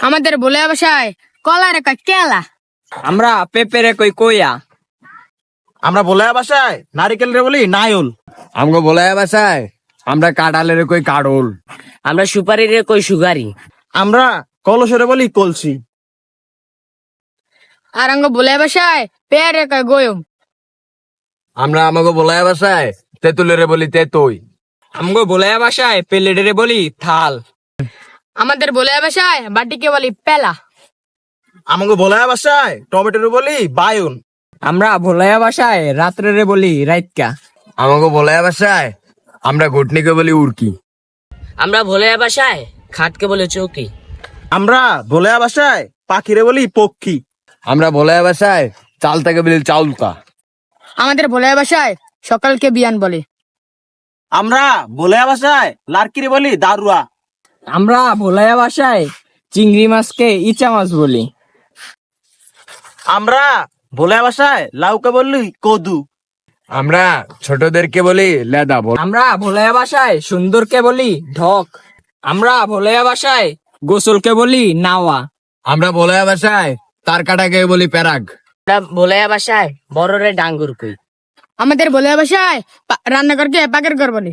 আমাদের বলে ভাষায় কলার কয় কেলা। আমরা পেঁপেরে কই কইয়া। আমরা বলায়া ভাষায় নারিকেল রে বলি নায়ল। আমগো বলায়া ভাষায় আমরা কাঁঠালের কই কাড়ল। আমরা সুপারিরে কই সুগারি। আমরা কলসরে বলি কলসি। আর আঙ্গ বলে ভাষায় পেয়ারে কয় গোয়ম। আমরা আমাগো বলায়া ভাষায় তেঁতুলের বলি তেতই। আমগো বলায়া ভাষায় পেলেডেরে বলি থাল। আমাদের বলে ভাষায় বাটিকে বলি পেলা। আমাকে বলায়া ভাষায় টমেটোরে বলি বায়ন। আমরা ভোলায়া ভাষায় রাত্রেরে বলি রাইতকা। আমাগো বলায়া ভাষায় আমরা ঘুটনিকে বলি উড়কি। আমরা ভোলায়া ভাষায় খাটকে বলে চৌকি। আমরা বলায়া ভাষায় পাখিরে বলি পক্ষী। আমরা বলায়া ভাষায় চালতাকে বলি চাউলতা। আমাদের বলে ভাষায় সকালকে বিয়ান বলে। আমরা বলায়া ভাষায় লার্কিরে বলি দারুয়া। আমরা ভোলায়া ভাষায় চিংড়ি মাছকে ইচা মাছ বলি। আমরা বলায়া ভাষায় লাউকে বলি কদু। আমরা ছোটদেরকে বলি লেদা বল। আমরা ভোলায়া ভাষায় সুন্দরকে বলি ঢক। আমরা ভোলায়া ভাষায় গোসলকে বলি নাওয়া। আমরা বলায়া ভাষায় তার কাটাকে বলি প্যারাগ। আমরা ভোলায়া ভাষায় বড়রে ডাঙ্গুর কই। আমাদের বলে ভাষায় রান্নাঘরকে পাকের ঘর বলে।